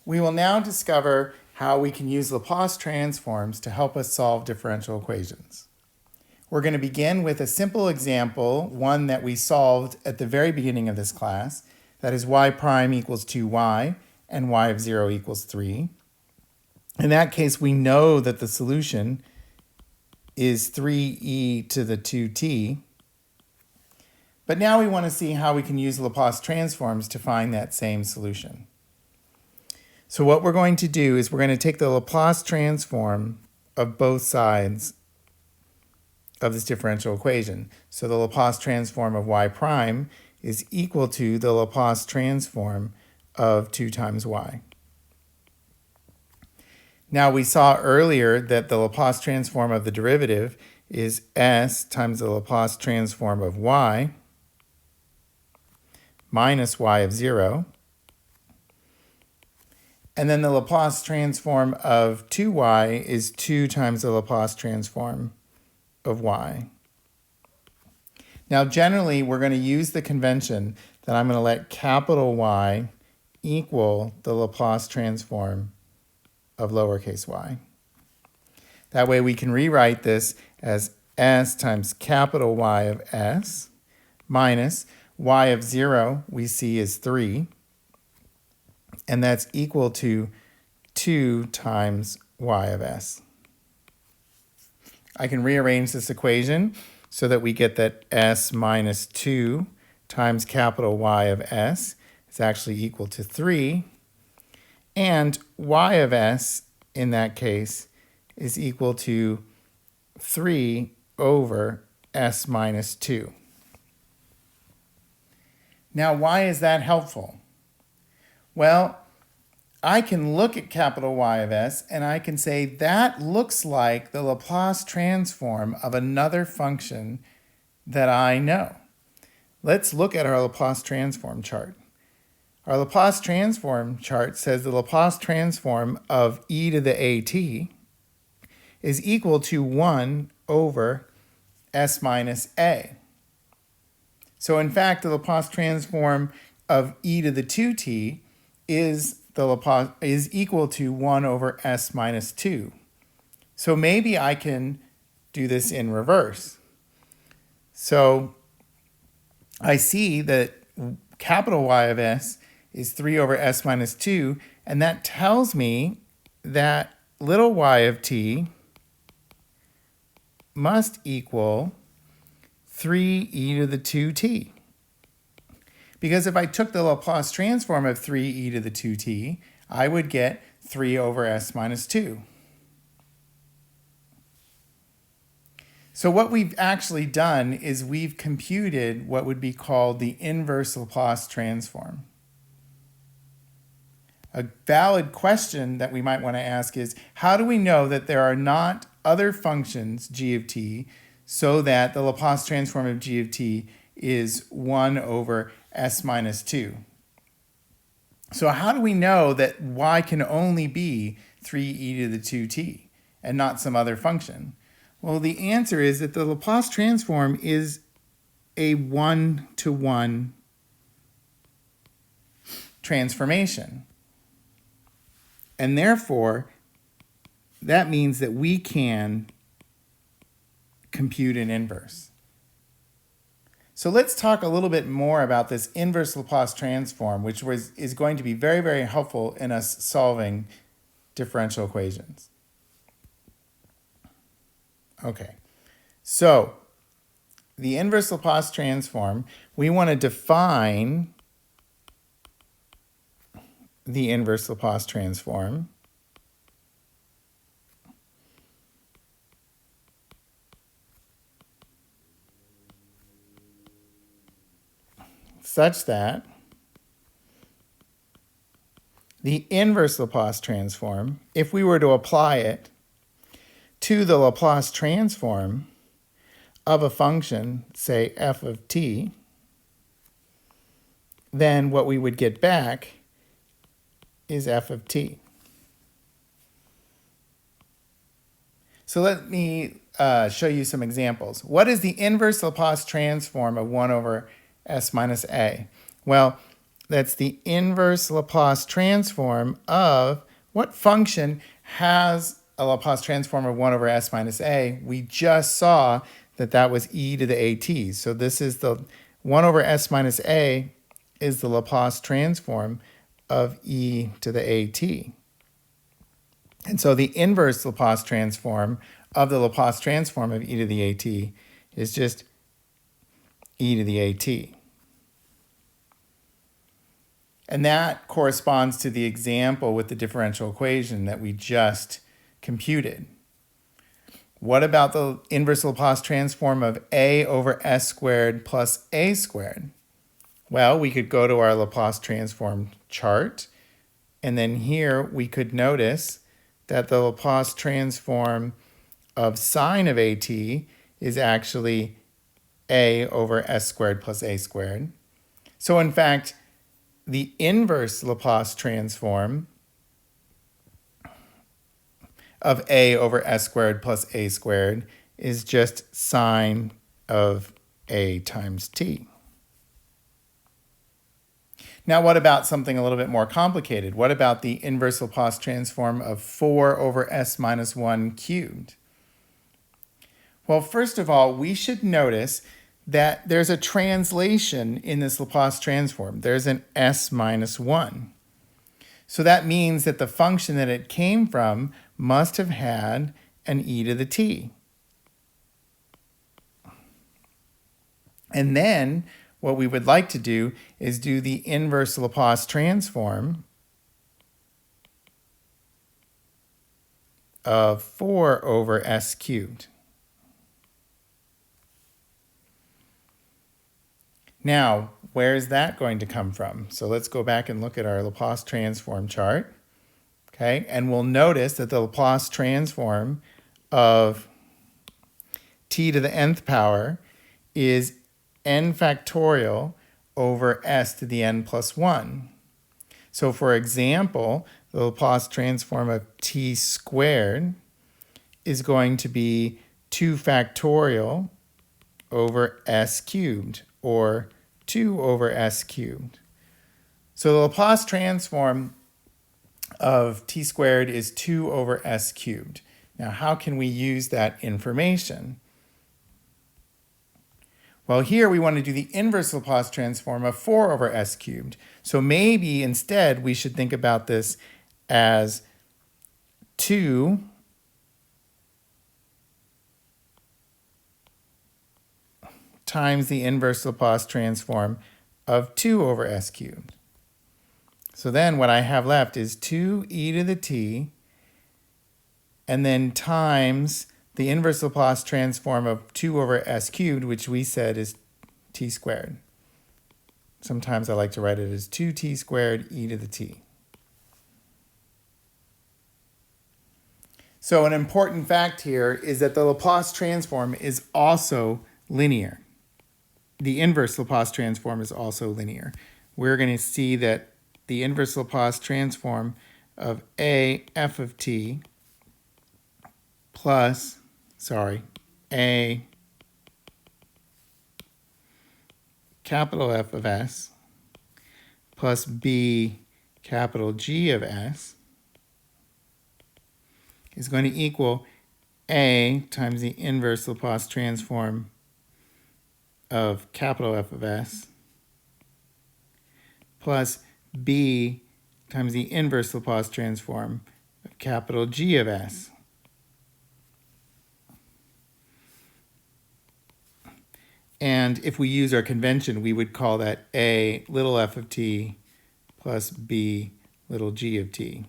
We will now discover how we can use Laplace transforms to help us solve differential equations. We're going to begin with a simple example, one that we solved at the very beginning of this class. That is y prime equals 2y and y of 0 equals 3. In that case, we know that the solution is 3e to the 2t. But now we want to see how we can use Laplace transforms to find that same solution. So what we're going to do is we're going to take the Laplace transform of both sides of this differential equation. So the Laplace transform of y prime is equal to the Laplace transform of 2 times y. Now we saw earlier that the Laplace transform of the derivative is s times the Laplace transform of y minus y of 0. And then the Laplace transform of 2y is 2 times the Laplace transform of y. Now generally we're going to use the convention that I'm going to let capital Y equal the Laplace transform of lowercase y. That way we can rewrite this as s times capital Y of s minus y of 0 we see is 3. And that's equal to 2 times y of s. I can rearrange this equation so that we get that s minus 2 times capital Y of s is actually equal to 3. And y of s, in that case, is equal to 3 over s minus 2. Now, why is that helpful? Well, I can look at capital Y of s and I can say that looks like the Laplace transform of another function that I know. Let's look at our Laplace transform chart. Our Laplace transform chart says the Laplace transform of e to the at is equal to 1 over s minus a. So in fact, the Laplace transform of e to the 2t is equal to 1 over s minus 2. So maybe I can do this in reverse. So I see that capital Y of s is 3 over s minus 2, and that tells me that little y of t must equal 3e to the 2t. Because if I took the Laplace transform of 3e to the 2t, I would get 3 over s minus 2. So what we've actually done is we've computed what would be called the inverse Laplace transform. A valid question that we might want to ask is, how do we know that there are not other functions g of t so that the Laplace transform of g of t is 1 over s minus 2. So how do we know that y can only be 3e to the 2t and not some other function? Well, the answer is that the Laplace transform is a one-to-one transformation. And therefore, that means that we can compute an inverse. So let's talk a little bit more about this inverse Laplace transform, which is going to be very, very helpful in us solving differential equations. Okay, so the inverse Laplace transform, we want to define the inverse Laplace transform such that the inverse Laplace transform, if we were to apply it to the Laplace transform of a function, say f of t, then what we would get back is f of t. So let me show you some examples. What is the inverse Laplace transform of 1 over s minus a? Well, that's the inverse Laplace transform of what function has a Laplace transform of 1 over s minus a? We just saw that that was e to the at. So this is the 1 over s minus a is the Laplace transform of e to the at. And so the inverse Laplace transform of the Laplace transform of e to the at is just e to the at. And that corresponds to the example with the differential equation that we just computed. What about the inverse Laplace transform of a over s squared plus a squared? Well, we could go to our Laplace transform chart, and then here we could notice that the Laplace transform of sine of at is actually a over s squared plus a squared. So in fact, the inverse Laplace transform of a over s squared plus a squared is just sine of a times t. Now, what about something a little bit more complicated? What about the inverse Laplace transform of 4 over s minus 1 cubed? Well, first of all, we should notice that there's a translation in this Laplace transform. There's an s minus 1. So that means that the function that it came from must have had an e to the t. And then what we would like to do is do the inverse Laplace transform of 4 over s cubed. Now, where is that going to come from? So let's go back and look at our Laplace transform chart. Okay, and we'll notice that the Laplace transform of t to the nth power is n factorial over s to the n plus 1. So for example, the Laplace transform of t squared is going to be 2 factorial over s cubed, or 2 over s cubed. So the Laplace transform of t squared is 2 over s cubed. Now, how can we use that information? Well, here we want to do the inverse Laplace transform of 4 over s cubed. So maybe instead we should think about this as 2 times the inverse Laplace transform of 2 over s cubed. So then what I have left is 2e to the t, and then times the inverse Laplace transform of 2 over s cubed, which we said is t squared. Sometimes I like to write it as 2t squared e to the t. So an important fact here is that the Laplace transform is also linear. The inverse Laplace transform is also linear. We're going to see that the inverse Laplace transform of a f of t plus, a capital F of s plus b capital G of s is going to equal a times the inverse Laplace transform of capital F of s plus b times the inverse Laplace transform of capital G of s. And if we use our convention, we would call that a little f of t plus b little g of t.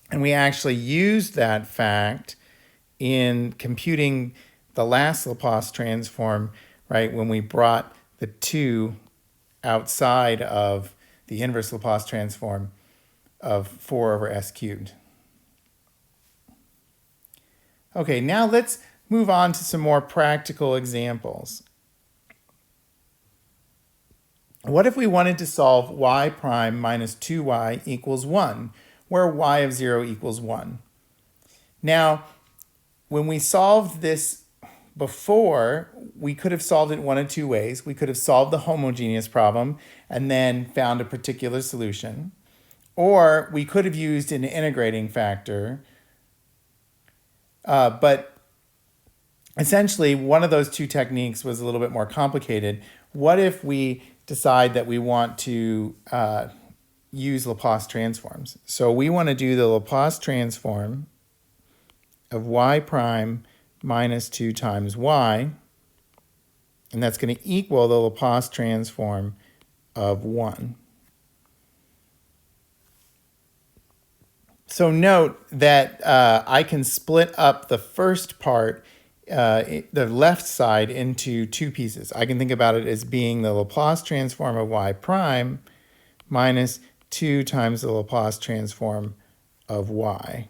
And we actually used that fact in computing the last Laplace transform, right, when we brought the 2 outside of the inverse Laplace transform of 4 over s cubed. Okay, now let's move on to some more practical examples. What if we wanted to solve y prime minus 2y equals 1, where y of 0 equals 1? Now, when we solved this before, we could have solved it one of two ways. We could have solved the homogeneous problem and then found a particular solution. Or we could have used an integrating factor. But essentially, one of those two techniques was a little bit more complicated. What if we decide that we want to use Laplace transforms? So we want to do the Laplace transform of y prime minus 2 times y, and that's going to equal the Laplace transform of 1. So note that I can split up the first part, the left side, into two pieces. I can think about it as being the Laplace transform of y prime minus 2 times the Laplace transform of y.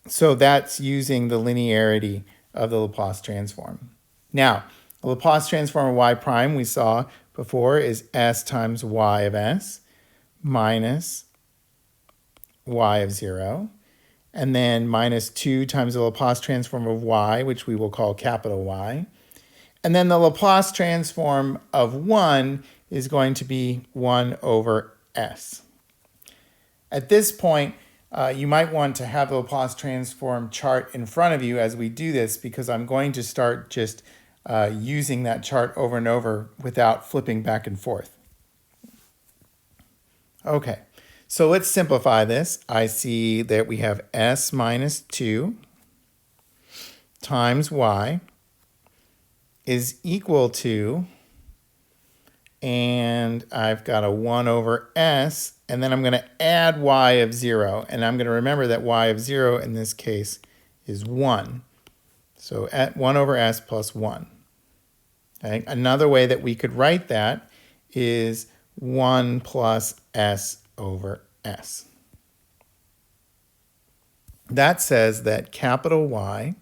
So that's using the linearity of the Laplace transform. Now, the Laplace transform of y prime we saw before is s times y of s minus y of 0. And then minus 2 times the Laplace transform of y, which we will call capital Y. And then the Laplace transform of 1 is going to be 1 over s. At this point, you might want to have the Laplace transform chart in front of you as we do this, because I'm going to start just using that chart over and over without flipping back and forth. Okay, so let's simplify this. I see that we have s minus 2 times y is equal to, and I've got a 1 over s, and then I'm going to add y of 0, and I'm going to remember that y of 0 in this case is 1. So at 1 over s plus 1. Okay? Another way that we could write that is 1 plus s over s. That says that capital Y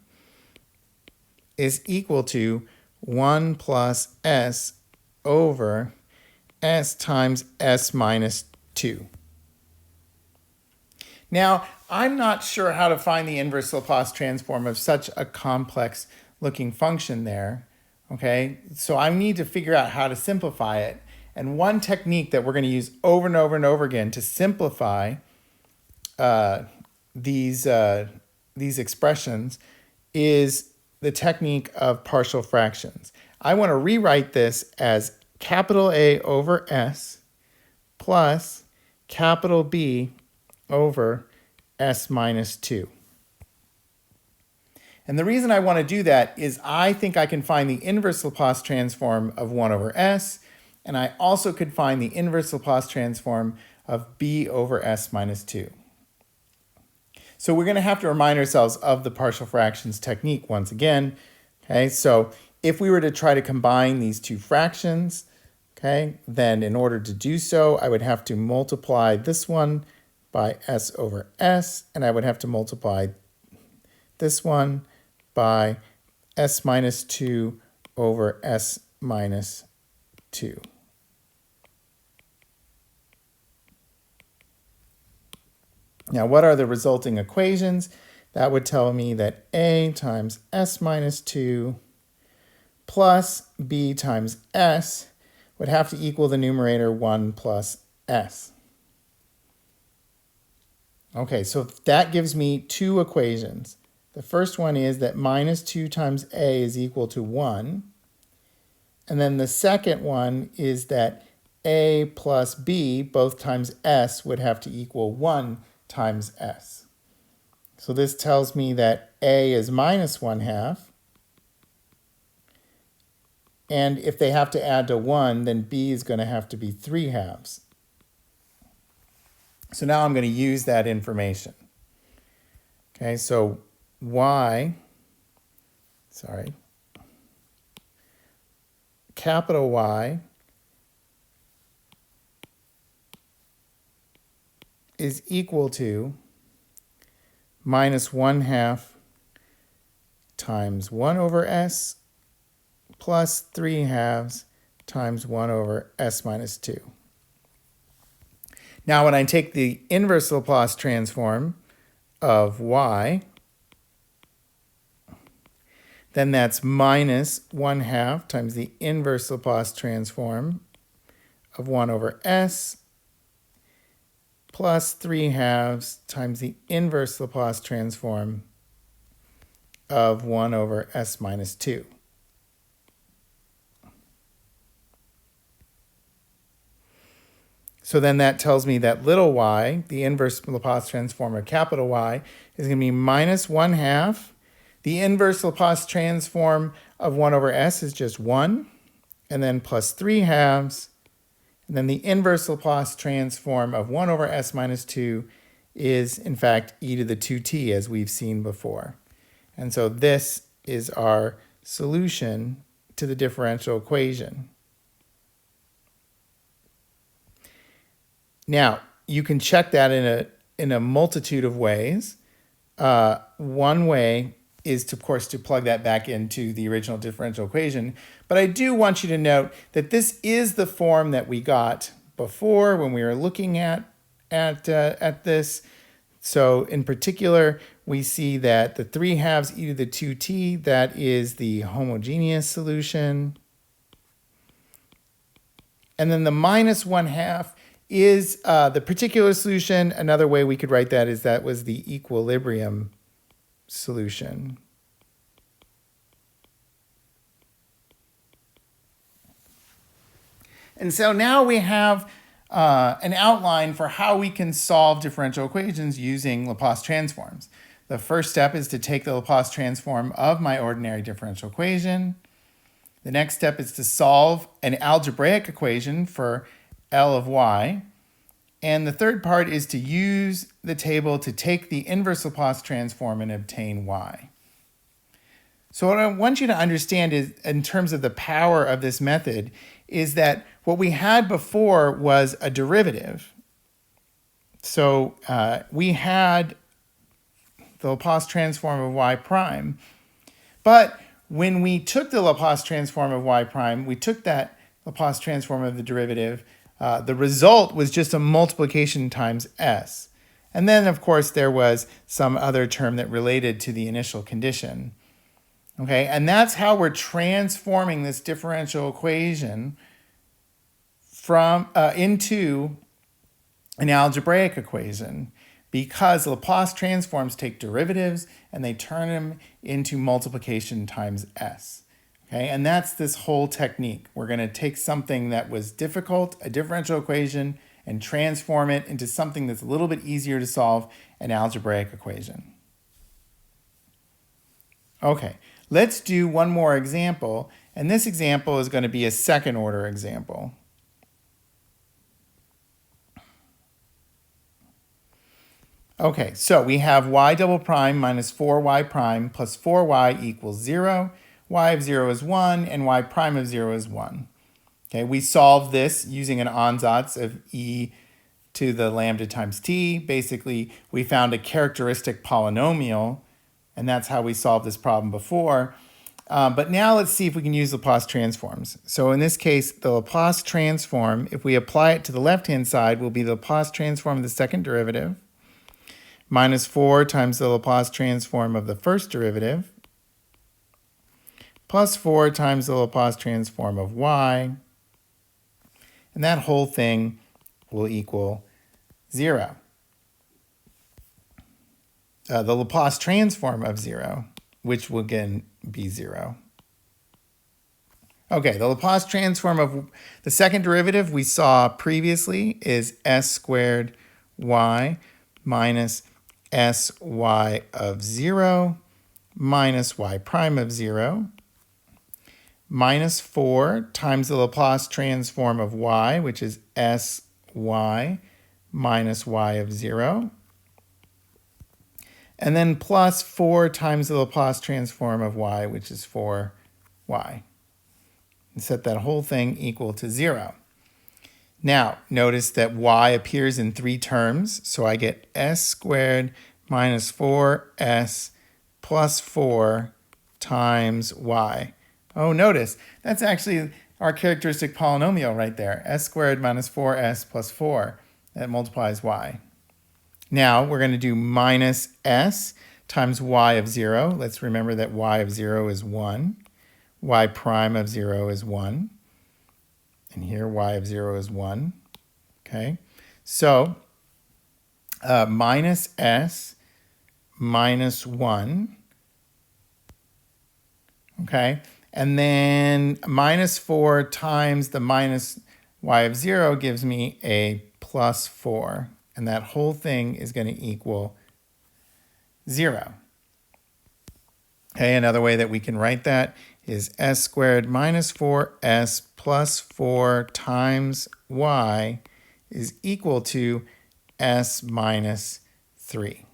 is equal to 1 plus s over s times s minus 2. Now, I'm not sure how to find the inverse Laplace transform of such a complex looking function there. Okay, so I need to figure out how to simplify it. And one technique that we're going to use over and over and over again to simplify these expressions is the technique of partial fractions. I want to rewrite this as capital A over S plus capital B over S minus 2. And the reason I want to do that is I think I can find the inverse Laplace transform of 1 over S, and I also could find the inverse Laplace transform of B over S minus 2. So we're going to have to remind ourselves of the partial fractions technique once again. Okay, so if we were to try to combine these two fractions, okay, then in order to do so, I would have to multiply this one by S over S, and I would have to multiply this one by S minus 2 over S minus 2. Now, what are the resulting equations? That would tell me that A times S minus 2 plus B times S would have to equal the numerator 1 plus S. Okay, so that gives me two equations. The first one is that minus 2 times A is equal to 1. And then the second one is that A plus B, both times S, would have to equal 1 times S. So this tells me that A is minus 1/2. And if they have to add to 1, then B is going to have to be 3/2. So now I'm going to use that information. Okay, so capital Y is equal to minus 1/2 times 1 over S plus 3/2 times 1 over S minus 2. Now when I take the inverse Laplace transform of y, then that's minus 1/2 times the inverse Laplace transform of 1 over s plus 3/2 times the inverse Laplace transform of 1 over s minus 2. So then that tells me that little y, the inverse Laplace transform of capital Y, is going to be minus 1/2. The inverse Laplace transform of 1 over s is just 1, and then plus 3/2. And then the inverse Laplace transform of 1 over s minus 2 is, in fact, e to the 2t, as we've seen before. And so this is our solution to the differential equation. Now, you can check that in a multitude of ways. One way is, of course, to plug that back into the original differential equation. But I do want you to note that this is the form that we got before when we were looking at this. So in particular, we see that the 3/2 e to the 2t, that is the homogeneous solution. And then the minus 1/2 is the particular solution. Another way we could write that is that was the equilibrium solution. And so now we have an outline for how we can solve differential equations using Laplace transforms. The first step is to take the Laplace transform of my ordinary differential equation. The next step is to solve an algebraic equation for L of y. And the third part is to use the table to take the inverse Laplace transform and obtain y. So what I want you to understand is, in terms of the power of this method, is that what we had before was a derivative. So we had the Laplace transform of y prime. But when we took the Laplace transform of y prime, we took that Laplace transform of the derivative. The result was just a multiplication times s. And then, of course, there was some other term that related to the initial condition. Okay, and that's how we're transforming this differential equation from into an algebraic equation, because Laplace transforms take derivatives and they turn them into multiplication times s. Okay, and that's this whole technique. We're going to take something that was difficult, a differential equation, and transform it into something that's a little bit easier to solve, an algebraic equation. Okay, let's do one more example, and this example is going to be a second order example. Okay, so we have y double prime minus 4y prime plus 4y equals 0. Y of 0 is 1, and y prime of 0 is 1. Okay, we solved this using an ansatz of e to the lambda times t. Basically, we found a characteristic polynomial, and that's how we solved this problem before. But now let's see if we can use Laplace transforms. So in this case, the Laplace transform, if we apply it to the left-hand side, will be the Laplace transform of the second derivative minus 4 times the Laplace transform of the first derivative plus 4 times the Laplace transform of y. And that whole thing will equal 0. The Laplace transform of 0, which will again be 0. Okay, the Laplace transform of the second derivative we saw previously is s squared y minus sy of 0 minus y prime of 0 minus 4 times the Laplace transform of y, which is sy minus y of 0, and then plus 4 times the Laplace transform of y, which is 4y. And set that whole thing equal to 0. Now, notice that y appears in 3 terms, so I get s squared minus 4s plus 4 times y. Oh, notice, that's actually our characteristic polynomial right there, s squared minus 4s plus 4. That multiplies y. Now we're going to do minus s times y of 0. Let's remember that y of 0 is 1. Y prime of 0 is 1. And here y of 0 is 1. Okay, so minus s minus 1. Okay, and then minus 4 times the minus y of 0 gives me a plus 4. And that whole thing is going to equal 0. Okay, another way that we can write that is s squared minus 4s plus 4 times y is equal to s minus 3.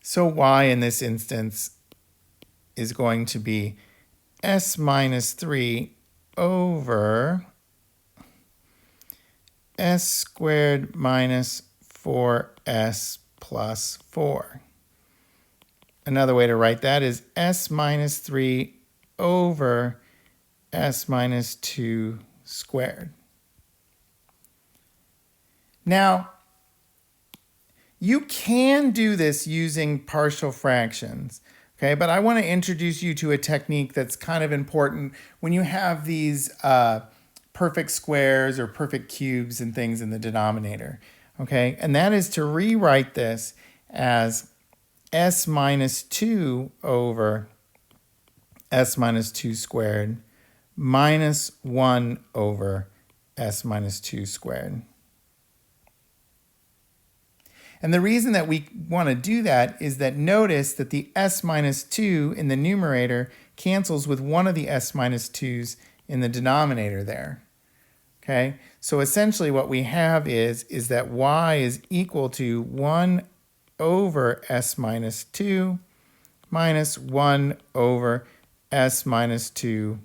So y in this instance is going to be s minus 3 over s squared minus 4s plus 4. Another way to write that is s minus 3 over s minus 2 squared. Now, you can do this using partial fractions, okay? But I want to introduce you to a technique that's kind of important when you have these perfect squares or perfect cubes and things in the denominator, okay? And that is to rewrite this as s minus 2 over s minus 2 squared minus 1 over s minus 2 squared. And the reason that we want to do that is that notice that the s minus 2 in the numerator cancels with one of the s minus 2's in the denominator there. Okay, so essentially what we have is that y is equal to 1 over s minus 2 minus 1 over s minus 2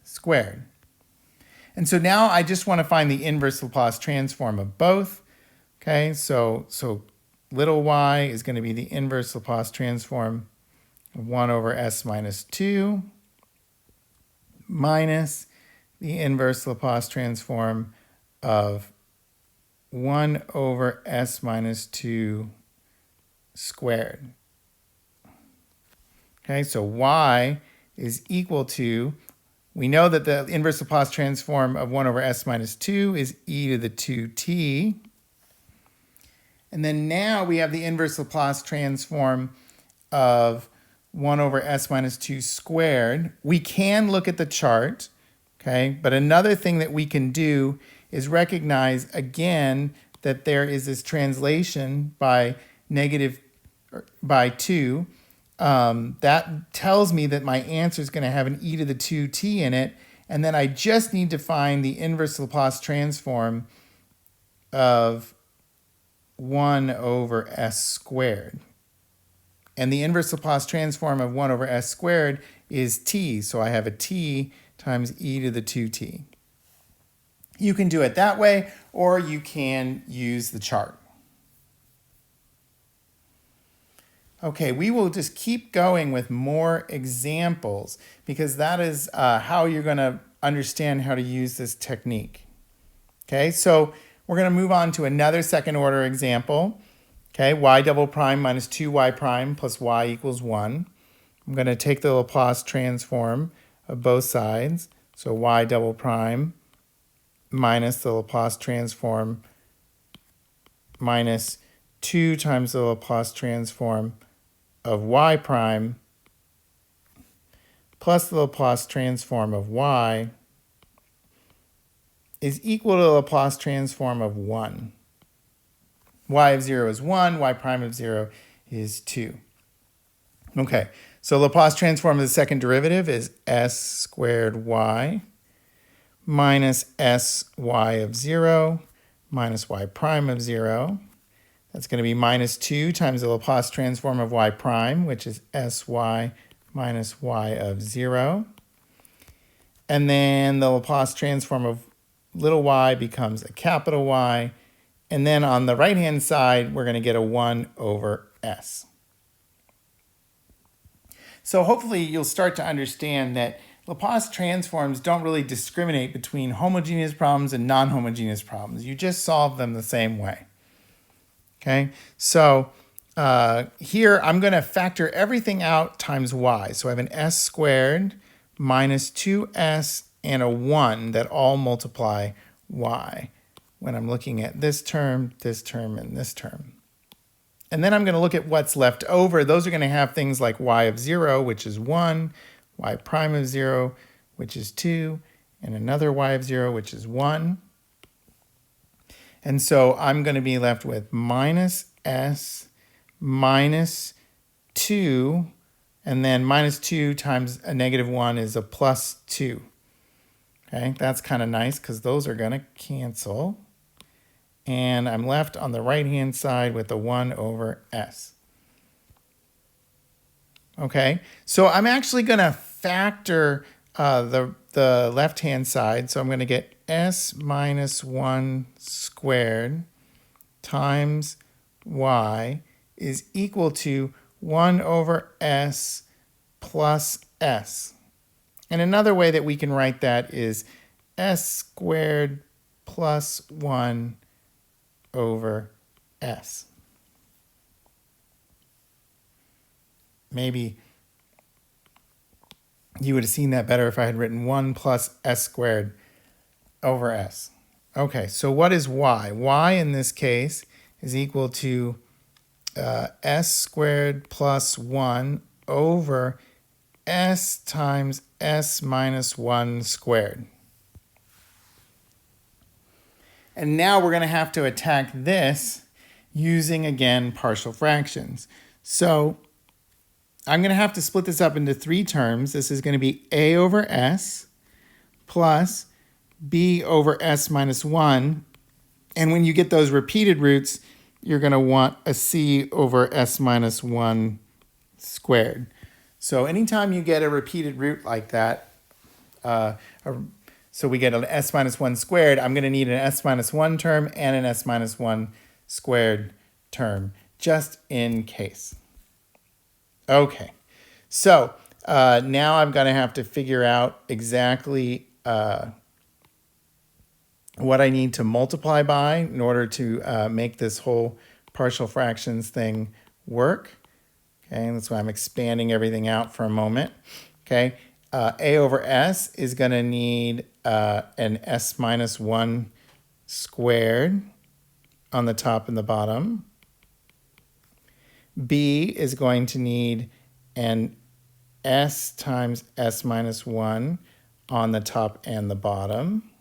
squared. And so now I just want to find the inverse Laplace transform of both. Okay, so little y is going to be the inverse Laplace transform of 1 over s minus 2 minus the inverse Laplace transform of 1 over s minus 2 squared. Okay, so y is equal to, we know that the inverse Laplace transform of 1 over s minus 2 is e to the 2t. And then now we have the inverse Laplace transform of 1 over s minus 2 squared. We can look at the chart, okay? But another thing that we can do is recognize again that there is this translation by by 2. That tells me that my answer is going to have an e to the 2t in it. And then I just need to find the inverse Laplace transform of 1 over s squared. And the inverse Laplace transform of 1 over s squared is t. So I have a t times e to the 2t. You can do it that way, or you can use the chart. Okay, we will just keep going with more examples because that is how you're going to understand how to use this technique. Okay, so we're going to move on to another second order example. Okay, y double prime minus 2y prime plus y equals 1. I'm going to take the Laplace transform of both sides. So y double prime minus the Laplace transform minus 2 times the Laplace transform of y prime plus the Laplace transform of y is equal to the Laplace transform of 1. Y of 0 is 1, y prime of 0 is 2. Okay, so Laplace transform of the second derivative is s squared y minus sy of 0 minus y prime of 0. That's going to be minus 2 times the Laplace transform of y prime, which is sy minus y of 0. And then the Laplace transform of little y becomes a capital Y. And then on the right-hand side, we're going to get a 1 over s. So hopefully you'll start to understand that Laplace transforms don't really discriminate between homogeneous problems and non-homogeneous problems. You just solve them the same way. Okay, so here I'm going to factor everything out times y. So I have an s squared minus 2s and a 1 that all multiply y when I'm looking at this term, and this term. And then I'm going to look at what's left over. Those are going to have things like y of 0, which is 1, y prime of 0, which is 2, and another y of 0, which is 1. And so I'm going to be left with minus s minus 2, and then minus 2 times a negative 1 is a plus 2. Okay, that's kind of nice because those are going to cancel. And I'm left on the right-hand side with a 1 over s. Okay, so I'm actually going to factor the left-hand side. So I'm going to get s minus 1 squared times y is equal to 1 over s plus s. And another way that we can write that is s squared plus 1 over s. Maybe you would have seen that better if I had written 1 plus s squared over s. Okay, so what is y? Y in this case is equal to s squared plus 1 over s times s minus 1 squared. And now we're going to have to attack this using, again, partial fractions. So I'm going to have to split this up into 3 terms. This is going to be a over s plus b over s minus 1. And when you get those repeated roots, you're going to want a c over s minus 1 squared. So anytime you get a repeated root like that, so we get an s minus 1 squared, I'm going to need an s minus 1 term and an s minus 1 squared term, just in case. Okay, so now I'm going to have to figure out exactly what I need to multiply by in order to make this whole partial fractions thing work. Okay, and that's why I'm expanding everything out for a moment. Okay, a over s is going to need an s minus 1 squared on the top and the bottom. B is going to need an s times s minus 1 on the top and the bottom.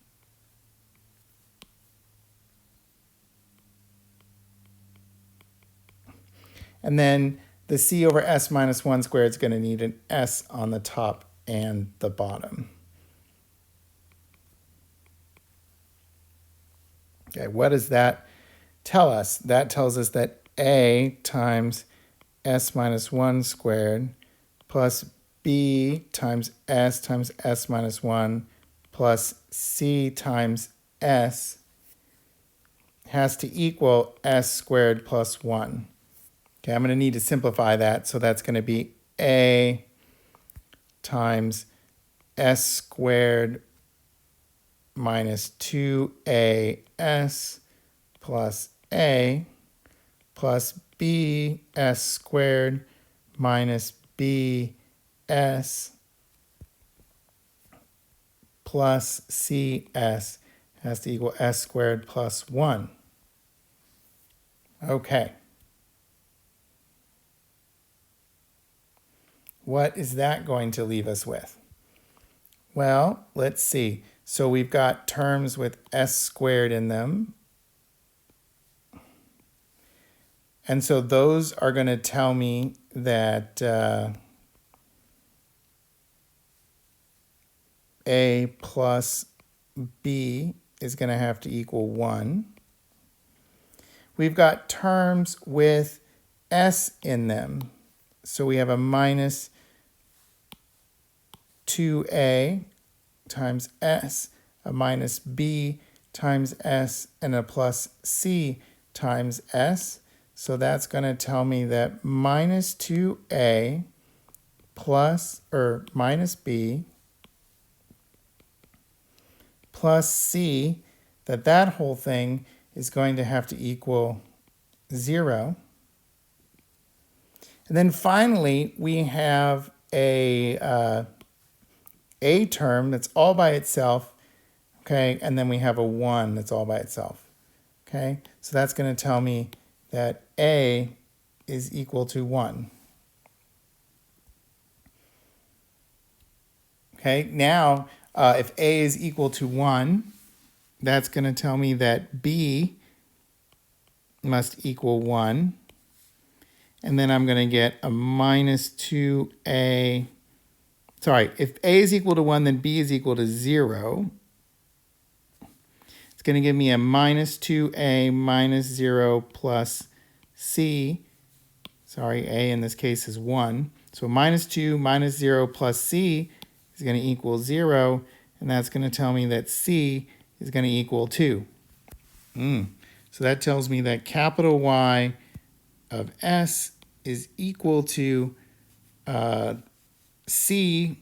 And then the c over s minus 1 squared is going to need an s on the top and the bottom. Okay, what does that tell us? That tells us that a times s minus 1 squared plus b times s minus 1 plus c times s has to equal s squared plus 1. Okay, I'm going to need to simplify that. So that's going to be a times s squared minus 2as plus a plus b s squared minus bs plus cs has to equal s squared plus 1. Okay. What is that going to leave us with? Well, let's see. So we've got terms with s squared in them. And so those are going to tell me that a plus b is going to have to equal 1. We've got terms with s in them. So we have a minus 2a times s, a minus b times s, and a plus c times s. So that's going to tell me that minus 2a plus, or minus b plus c, that whole thing is going to have to equal 0. And then finally, we have a term that's all by itself, okay? And then we have a 1 that's all by itself, okay? So that's going to tell me that a is equal to 1. Okay, now if a is equal to 1, that's going to tell me that b must equal 1. And then I'm going to get a minus 2a. Sorry, if a is equal to 1, then b is equal to 0. It's going to give me a minus 2a minus 0 plus c. Sorry, a in this case is 1. So minus 2 minus 0 plus c is going to equal 0. And that's going to tell me that c is going to equal 2. So that tells me that capital Y of S is equal to C,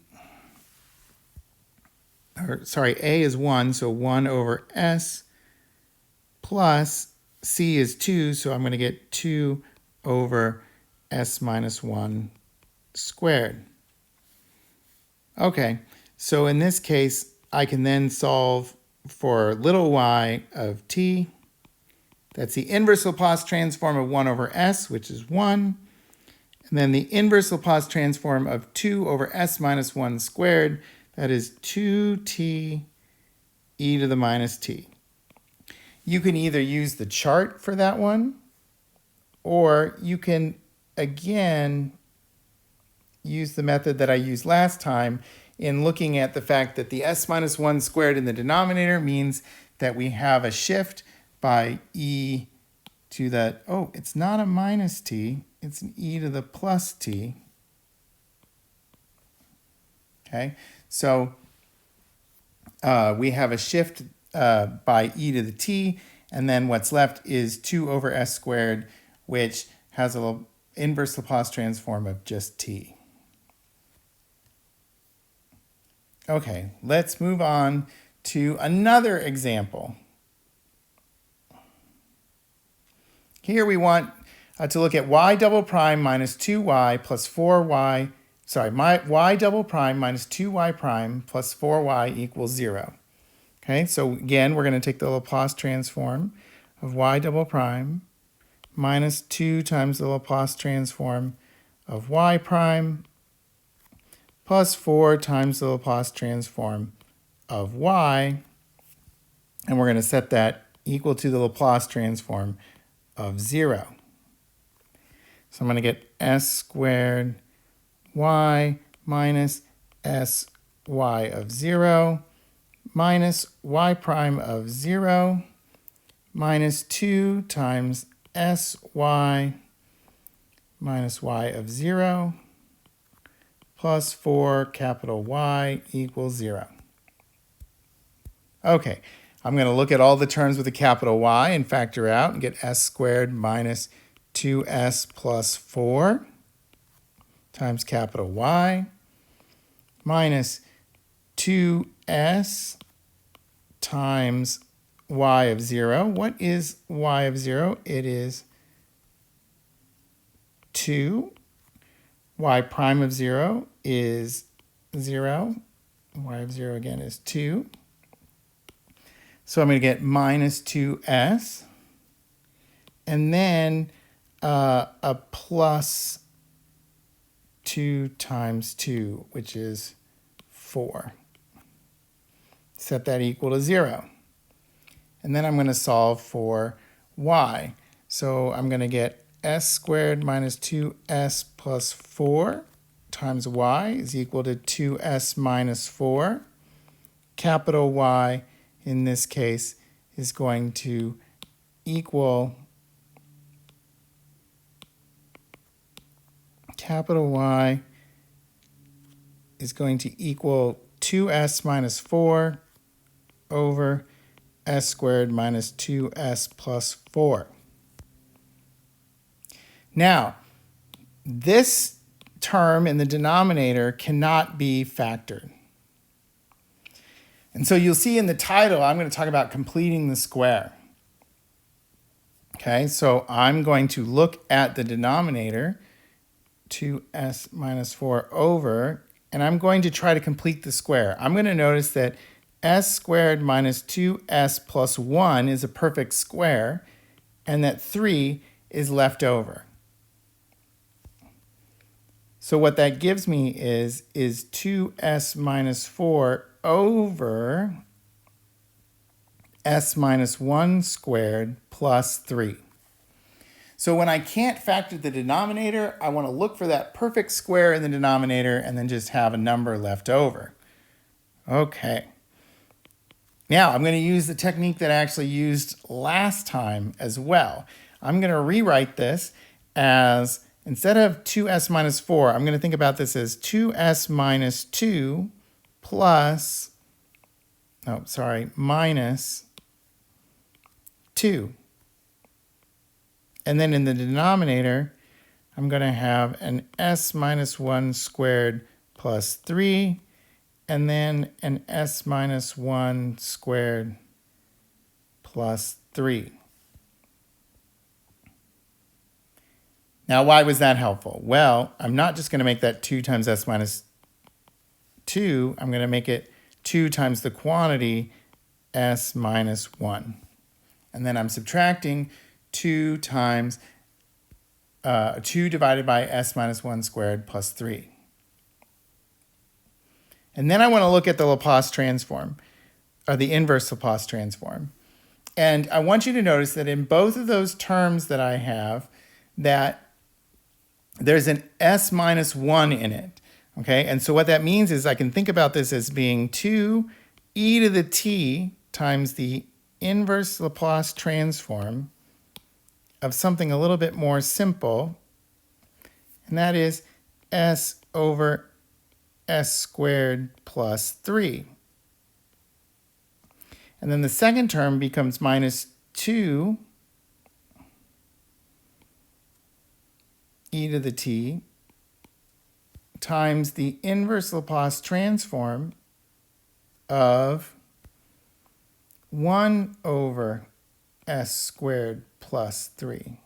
or sorry, A is 1, so 1 over S, plus C is 2, so I'm going to get 2 over S minus 1 squared. Okay, so in this case, I can then solve for little y of t. That's the inverse Laplace transform of 1 over s, which is 1. And then the inverse Laplace transform of 2 over s minus 1 squared. That is 2t e to the minus t. You can either use the chart for that one, or you can, again, use the method that I used last time in looking at the fact that the s minus 1 squared in the denominator means that we have a shift by e to the, oh, it's not a minus t, it's an e to the plus t. Okay, so we have a shift by e to the t, and then what's left is 2 over s squared, which has an inverse Laplace transform of just t. Okay, let's move on to another example. Here we want to look at y double prime minus 2y plus 4y, y double prime minus 2y prime plus 4y equals 0. Okay, so again, we're going to take the Laplace transform of y double prime minus 2 times the Laplace transform of y prime plus 4 times the Laplace transform of y, and we're going to set that equal to the Laplace transform of 0. So I'm going to get s squared y minus sy of 0 minus y prime of 0 minus 2 times sy minus y of 0 plus 4 capital Y equals 0. Okay, I'm going to look at all the terms with a capital Y and factor out and get s squared minus 2s plus 4 times capital Y minus 2s times y of 0. What is y of 0? It is 2. Y prime of 0 is 0. Y of 0 again is 2. So I'm going to get minus 2s. And then a plus 2 times 2, which is 4. Set that equal to 0. And then I'm going to solve for y. So I'm going to get s squared minus 2s plus 4 times y is equal to 2s minus 4. Capital Y in this case is going to equal capital Y is going to equal 2s minus 4 over s squared minus 2s plus 4. Now, this term in the denominator cannot be factored. And so you'll see in the title, I'm going to talk about completing the square. Okay, so I'm going to look at the denominator, 2s minus 4 over, and I'm going to try to complete the square. I'm going to notice that s squared minus 2s plus 1 is a perfect square, and that 3 is left over. So what that gives me is 2s minus 4 over s minus 1 squared plus 3. So when I can't factor the denominator, I want to look for that perfect square in the denominator and then just have a number left over. Okay. Now I'm going to use the technique that I actually used last time as well. I'm going to rewrite this as, instead of 2s minus 4, I'm going to think about this as 2s minus 2 plus, minus 2. And then in the denominator, I'm going to have an s minus 1 squared plus 3, and then an s minus 1 squared plus 3. Now, why was that helpful? Well, I'm not just going to make that 2 times s minus 2. I'm going to make it 2 times the quantity s minus 1. And then I'm subtracting 2 times 2 divided by s minus 1 squared plus 3. And then I want to look at the Laplace transform, or the inverse Laplace transform. And I want you to notice that in both of those terms that I have, that there's an s minus 1 in it. Okay, and so what that means is I can think about this as being 2 e to the t times the inverse Laplace transform of something a little bit more simple, and that is s over s squared plus 3. And then the second term becomes minus 2 e to the t times the inverse Laplace transform of 1 over s squared plus 3.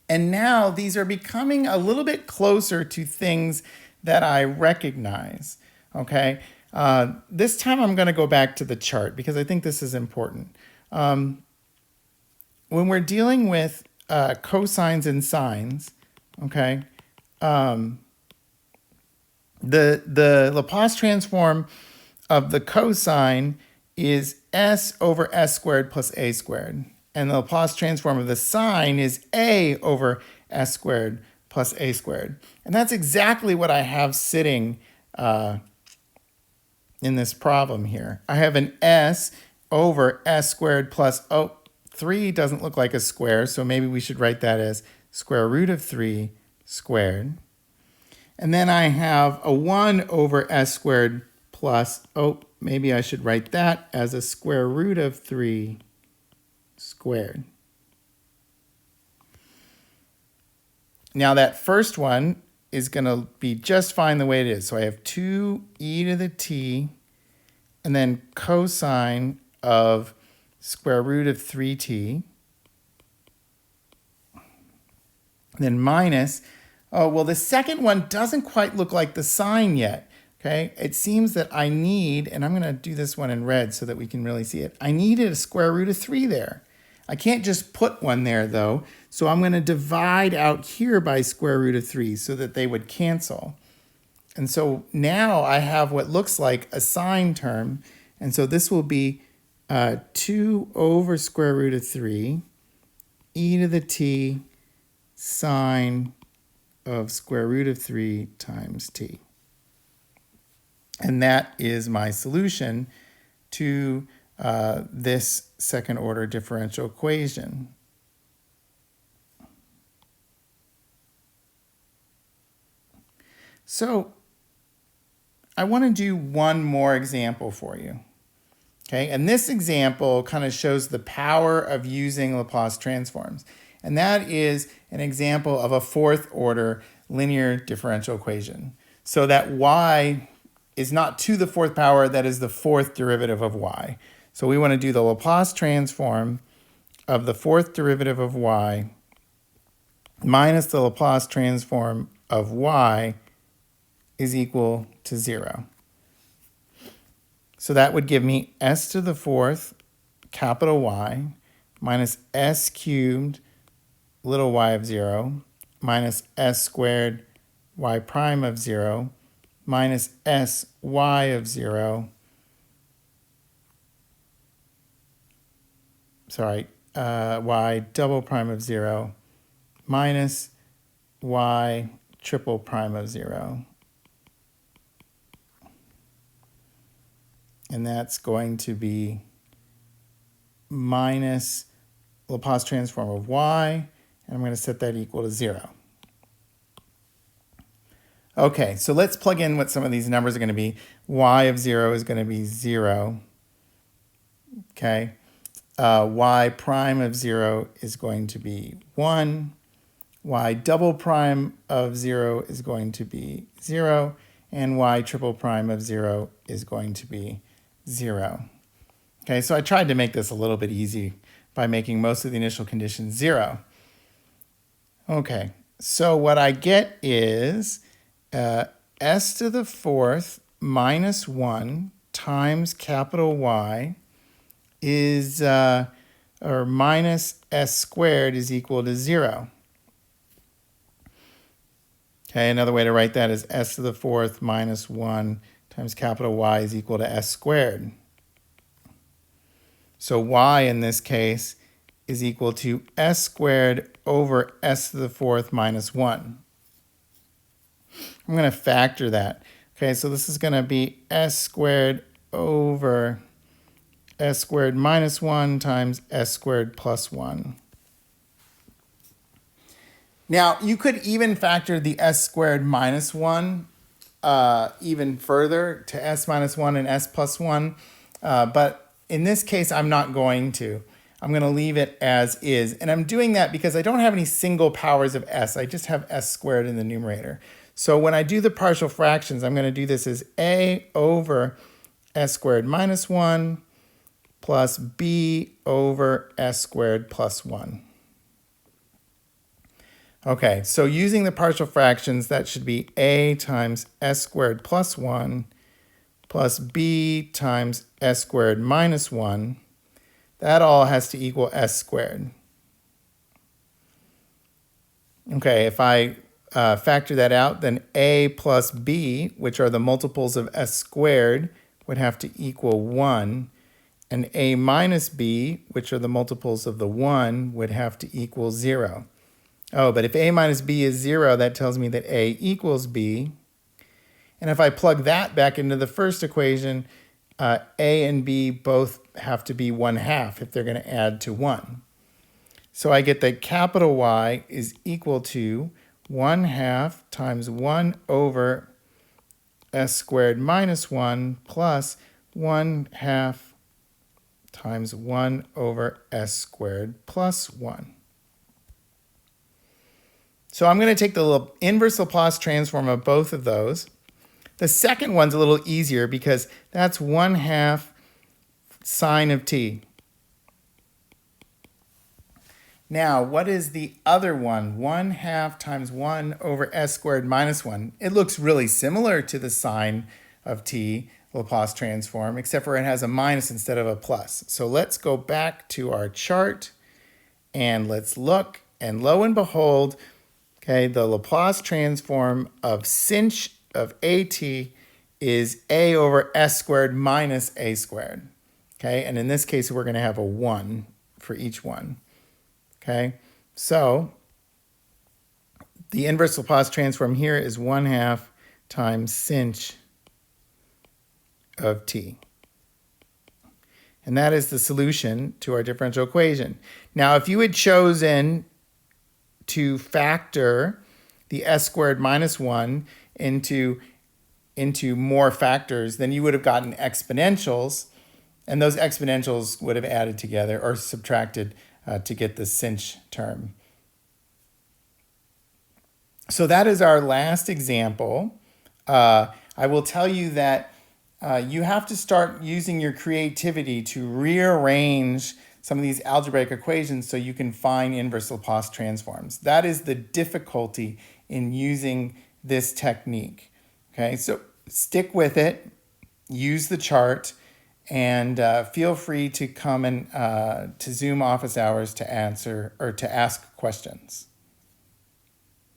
And now these are becoming a little bit closer to things that I recognize, okay? This time I'm going to go back to the chart because I think this is important. When we're dealing with cosines and sines, okay, the Laplace transform of the cosine is s over s squared plus a squared. And the Laplace transform of the sine is a over s squared plus a squared. And that's exactly what I have sitting in this problem here. I have an s over s squared plus, 3 doesn't look like a square, so maybe we should write that as square root of 3 squared. And then I have a 1 over s squared plus, maybe I should write that as a square root of 3 squared. Now that first one is going to be just fine the way it is. So I have 2 e to the t and then cosine of square root of 3t. Then minus, the second one doesn't quite look like the sine yet. Okay, it seems that I need, and I'm going to do this one in red so that we can really see it. I needed a square root of 3 there. I can't just put one there though, so I'm going to divide out here by square root of 3 so that they would cancel. And so now I have what looks like a sine term, and so this will be 2 over square root of 3 e to the t sine of square root of 3 times t. And that is my solution to this second order differential equation. So I want to do one more example for you. Okay, and this example kind of shows the power of using Laplace transforms. And that is an example of a fourth order linear differential equation. So that y is not to the fourth power, that is the fourth derivative of y. So we want to do the Laplace transform of the fourth derivative of y minus the Laplace transform of y is equal to 0. So that would give me s to the fourth capital Y minus s cubed little y of 0 minus s squared y prime of 0 minus s y of 0. Y double prime of 0 minus y triple prime of 0. And that's going to be minus Laplace transform of y, and I'm going to set that equal to 0. Okay, so let's plug in what some of these numbers are going to be. Y of 0 is going to be 0. Okay. Y prime of 0 is going to be 1. Y double prime of 0 is going to be 0. And y triple prime of 0 is going to be 0. Okay, so I tried to make this a little bit easy by making most of the initial conditions 0. Okay, so what I get is s to the fourth minus 1 times capital Y is, or minus s squared is equal to 0. Okay, another way to write that is s to the fourth minus 1 times capital Y is equal to s squared. So y in this case is equal to s squared over s to the fourth minus 1. I'm going to factor that. Okay, so this is going to be s squared over s squared minus 1 times s squared plus 1. Now, you could even factor the s squared minus 1 even further to s minus 1 and s plus 1. But in this case, I'm not going to. I'm going to leave it as is. And I'm doing that because I don't have any single powers of s. I just have s squared in the numerator. So when I do the partial fractions, I'm going to do this as a over s squared minus 1 plus b over s squared plus 1. Okay, so using the partial fractions, that should be a times s squared plus 1 plus b times s squared minus 1. That all has to equal s squared. Okay, if I factor that out, then a plus b, which are the multiples of s squared, would have to equal 1. And a minus b, which are the multiples of the 1, would have to equal 0. Oh, but if a minus b is 0, that tells me that a equals b. And if I plug that back into the first equation, a and b both have to be 1/2 if they're going to add to 1. So I get that capital Y is equal to 1/2 times 1 over s squared minus 1 plus 1/2 times 1 over s squared plus 1. So I'm going to take the inverse Laplace transform of both of those. The second one's a little easier because that's 1/2 sine of t. Now, what is the other one? 1/2 times 1 over s squared minus 1. It looks really similar to the sine of t Laplace transform, except for it has a minus instead of a plus. So let's go back to our chart and let's look, and lo and behold, okay, the Laplace transform of sinh of at is a over s squared minus a squared. Okay, and in this case, we're going to have a 1 for each one. Okay, so the inverse Laplace transform here is 1/2 times sinh of t. And that is the solution to our differential equation. Now, if you had chosen to factor the s squared minus 1 into more factors, then you would have gotten exponentials, and those exponentials would have added together or subtracted to get the sinh term. So that is our last example. I will tell you that you have to start using your creativity to rearrange some of these algebraic equations so you can find inverse Laplace transforms. That is the difficulty in using this technique. Okay, so stick with it, use the chart, and feel free to come and to Zoom office hours to answer or to ask questions.